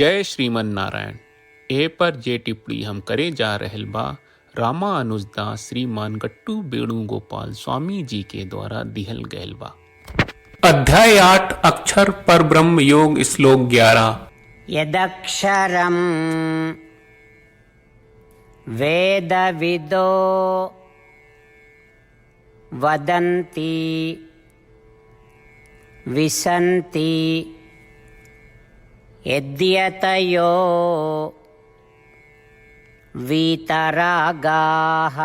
जय श्रीमन नारायण। ए पर जे टिप्पणी हम करे जा रहल बा रामानुजदास श्रीमान गट्टू वेणुगोपाल स्वामी जी के द्वारा दिहल गयल बा। अध्याय 8 अक्षर पर ब्रह्म योग श्लोक 11। यदक्षरं वेदविदो वदन्ति विसन्ति यद्यतयो वीतरागाः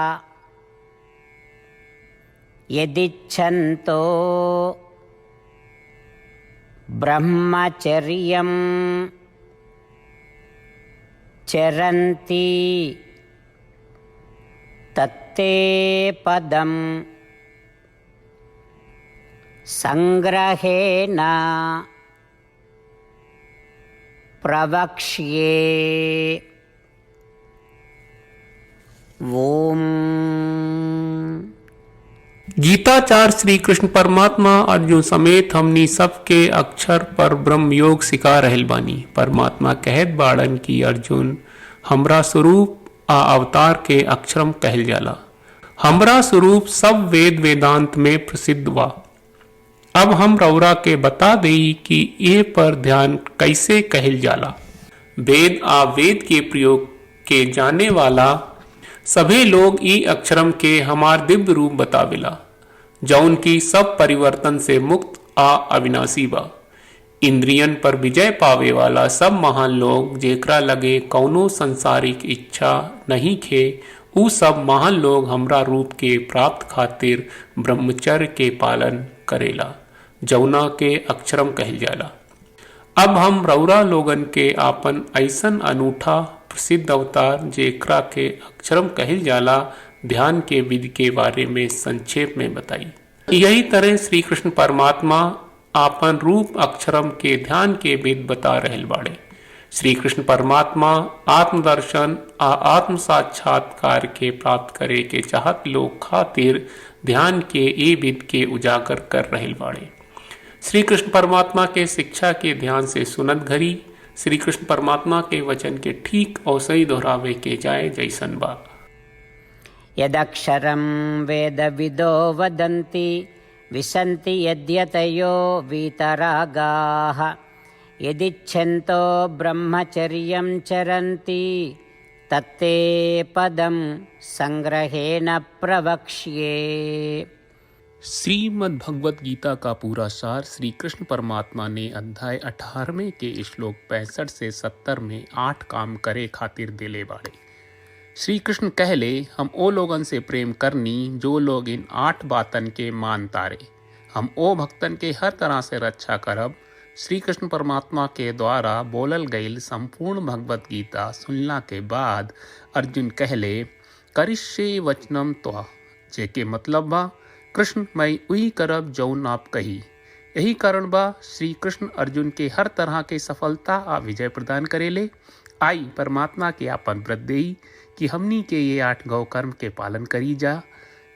यदिच्छन्तो ब्रह्मचर्यं चरन्ति तत्ते पदं संग्रहेण प्रवक्ष्ये। ओम। गीताचार्य श्री कृष्ण परमात्मा अर्जुन समेत हमनी सबके अक्षर पर ब्रह्म योग सिखा रहल बानी। परमात्मा कहत बाड़न की अर्जुन हमरा स्वरूप आ अवतार के अक्षरम कहल जाला। हमरा स्वरूप सब वेद वेदांत में प्रसिद्ध बा। अब हम रौरा के बता देई कि ए पर ध्यान कैसे कहल जाला। वेद आ वेद के प्रयोग के जाने वाला सभी लोग ई अक्षरम के हमार दिव्य रूप बतावेला, जौन की सब परिवर्तन से मुक्त आ अविनाशी बा। इंद्रियन पर विजय पावे वाला सब महान लोग जेकरा लगे कौनो संसारिक इच्छा नहीं खे, ऊ सब महान लोग हमरा रूप के प्राप्त खातिर ब्रह्मचर्य के पालन करेला, जौना के अक्षरम कहल जाला। अब हम रौरा लोगन के आपन ऐसन अनूठा प्रसिद्ध अवतार जेकरा के अक्षरम कहल जाला ध्यान के विधि के बारे में संक्षेप में बताई। यही तरह श्री कृष्ण परमात्मा आपन रूप अक्षरम के ध्यान के विधि बता रहल बाड़े। श्री कृष्ण परमात्मा आत्मदर्शन आ आत्म साक्षात्कार के प्राप्त करे के चाहत लोग खातिर ध्यान के ए विधि के उजागर कर रहल बाड़े। श्री कृष्ण परमात्मा के शिक्षा के ध्यान से सुनत घड़ी श्री कृष्ण परमात्मा के वचन के ठीक और सही दोहरावे के जाए जैसन बा। यदक्षरं वेदविदो वदन्ति विसन्ति यद्यतयो वीतरागाः यदिच्छन्तो ब्रह्मचर्यं चरन्ति तत्ते पदं संग्रहेण प्रवक्ष्ये। श्रीमद् भगवत गीता का पूरा सार श्री कृष्ण परमात्मा ने अध्याय 18वें के श्लोक 65 से 70 में 8 काम करे खातिर दिले बाड़े। श्री कृष्ण कहले हम ओ लोगन से प्रेम करनी जो लोग इन 8 बातन के मान तारे। हम ओ भक्तन के हर तरह से रक्षा करब। श्री कृष्ण परमात्मा के द्वारा बोलल गईल संपूर्ण भगवत गीता सुनला के बाद अर्जुन कहले करिष्ये वचनम त्वा, जेके मतलब बा कृष्ण मैं उही करब जौन आप कही। यही कारण बा श्री कृष्ण अर्जुन के हर तरह के सफलता आ विजय प्रदान करेले। आई परमात्मा के आपन व्रत देई कि हमनी के ये 8 गौ कर्म के पालन करी जा।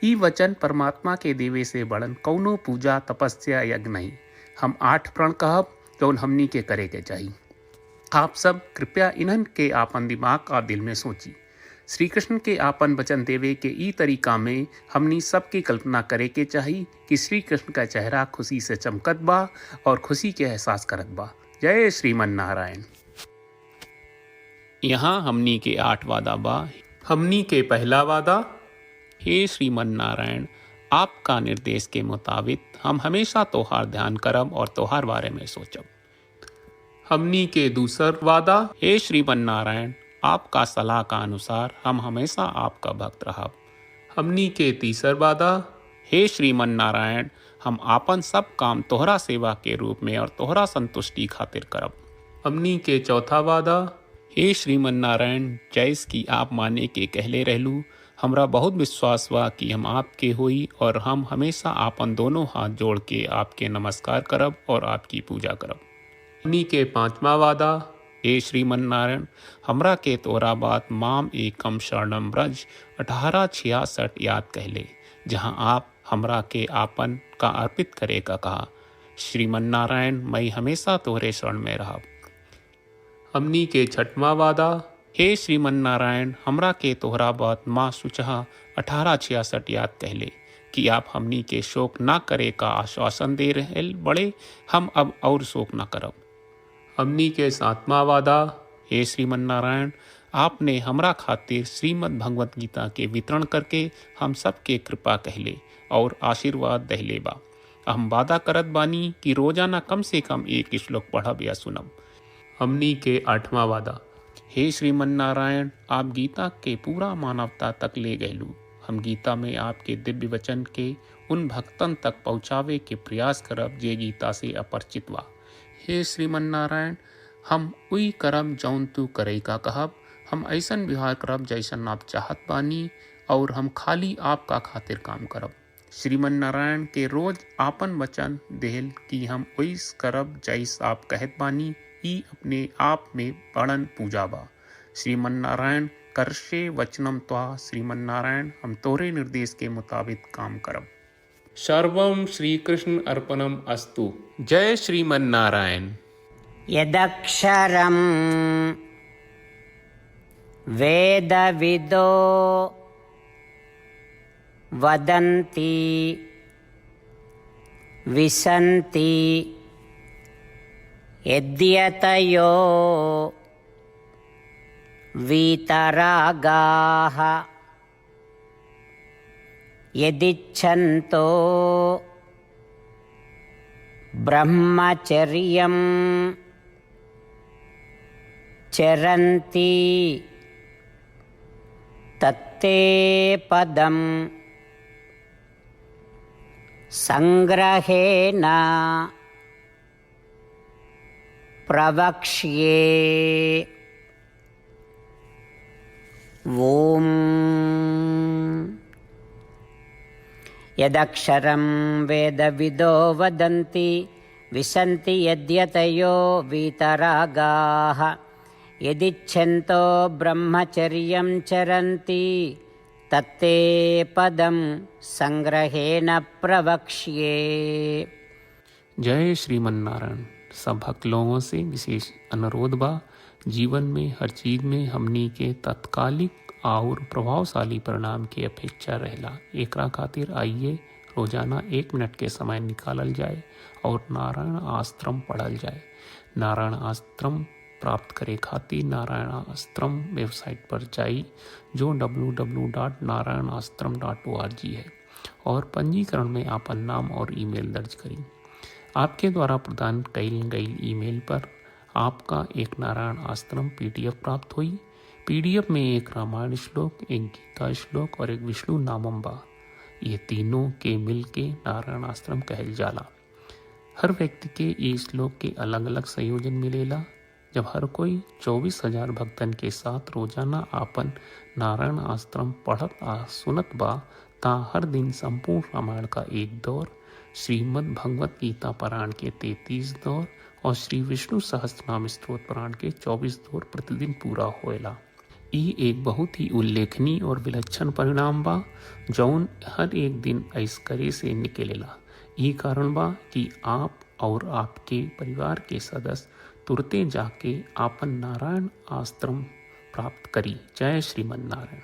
ई वचन परमात्मा के देवे से बड़न कौनो पूजा तपस्या यज्ञ नहीं। हम 8 प्रण कहब जौन हमनी के करे के चाहिए। आप सब कृपया इन्हन के आपन दिमाग और दिल में सोची। श्री कृष्ण के आपन वचन देवे के ई तरीका में हमनी सबकी कल्पना करे के चाहिए कि श्री कृष्ण का चेहरा खुशी से चमकत बा और खुशी के एहसास करत बा। जय श्रीमन नारायण। यहाँ हमनी के 8 वादा बा। हमनी के पहला वादा, हे श्रीमन नारायण आपका निर्देश के मुताबिक हम हमेशा तोहार ध्यान करब और तोहार बारे में सोचब। हमनी के दूसर वादा, हे श्रीमन नारायण आपका सलाह का अनुसार हम हमेशा आपका भक्त रहब। हमनी के तीसर वादा, हे श्रीमन नारायण हम आपन सब काम तोहरा सेवा के रूप में और तोहरा संतुष्टि खातिर करब। हमनी के चौथा वादा, हे श्रीमन नारायण जैस की आप माने के कहले रहलू, हमरा बहुत विश्वास बा कि हम आपके होई और हम हमेशा आपन दोनों हाथ जोड़ के आपके नमस्कार करब और आपकी पूजा करब। हमनी के पांचवा वादा, हे श्रीमन नारायण हमरा के तोरा बात माम एकम शरणम ब्रज 1866 याद कहले, जहाँ आप हमरा के आपन का अर्पित करे का कहा। श्रीमन नारायण मैं हमेशा तोहरे शरण में रहब। हमनी के छठवा वादा। हे श्रीमन नारायण, हमरा के तोहरा बात माँ सुचहा 1866 याद कहले कि आप हमनी के शोक ना करे का आश्वासन दे रहे बड़े, हम अब और शोक ना करब। हमनी के सातवां वादा। हे श्रीमन नारायण, आपने हमरा खातिर श्रीमद् भगवत गीता के वितरण करके हम सबके कृपा कहले और आशीर्वाद दहले बा। हम वादा करत बानी कि रोजाना कम से कम एक श्लोक पढ़ब या सुनब। हमनी के आठवां वादा। हे श्रीमन नारायण, आप गीता के पूरा मानवता तक ले गयलू। हम गीता में आपके दिव्य वचन के उन भक्तन तक पहुँचावे के प्रयास करब जे गीता से अपरिचित बा। हे श्रीमन नारायण, हम उई करब जौन तू करे का कहब। हम ऐसन व्यवहार करब जैसन आप चाहत बानी और हम खाली आपका खातिर काम करब। श्रीमन नारायण के रोज आपन वचन देहल कि हम ओइस करब जैस आप कहत बानी, ई अपने आप में बड़न पूजा बा। श्रीमन नारायण, करशे वचनम त्वा। श्रीमन नारायण, हम तोरे निर्देश के मुताबिक काम करब। सर्वम श्री कृष्ण अर्पणम अस्तु। जय श्रीमन नारायण। यदक्षरं वेदविदो वदन्ति विसन्ति यद्यतयो वीतरागाः यदिच्छन्तो ब्रह्मचर्यं चरन्ति तत्ते पदं संग्रहेण प्रवक्ष्ये। ओम यदक्षरं वेदविदो वदन्ति विसन्ति यद्यतयो वीतरागाः यदिच्छन्तो ब्रह्मचर्यं चरन्ति तत्ते पदं संग्रहेण प्रवक्ष्ये। जय श्रीमन नारायण। सब भक्त लोगों से विशेष अनुरोध बा, जीवन में हर चीज में हमनी के तत्कालिक और प्रभावशाली परिणाम की अपेक्षा रहेला। एकरा खातिर आइए रोजाना 1 मिनट के समय निकालल जाए और नारायण आश्रम पढ़ल जाए। नारायण आश्रम प्राप्त करे खातिर नारायण आश्रम वेबसाइट पर जाई जो www.narayanashram.org है और पंजीकरण में आपन नाम और ईमेल दर्ज करी। आपके द्वारा प्रदान कईल गई ईमेल पर आपका एक नारायण आश्रम PDF प्राप्त हुई। PDF में एक रामायण श्लोक, एक गीता श्लोक और एक विष्णु नामम बा। ये तीनों के मिल के नारायण आश्रम कहल जाला। हर व्यक्ति के ये श्लोक के अलग अलग संयोजन मिलेला। जब हर कोई 24,000 भक्तन के साथ रोजाना आपन नारायण आश्रम पढ़त आ सुनत बा ता हर दिन संपूर्ण रामायण का 1 दौर, श्रीमद् भगवत गीता पारायण के 33 दौर और श्री विष्णु सहस्त्रनाम स्तोत्र पारायण के 24 दौर प्रतिदिन पूरा होएला। ई एक बहुत ही उल्लेखनीय और विलक्षण परिणाम बा जौन हर एक दिन ऐसकरे से निकलेला। ई कारण बा कि आप और आपके परिवार के सदस्य तुरते जाके आपन नारायण आश्रम प्राप्त करी। जय श्रीमन नारायण।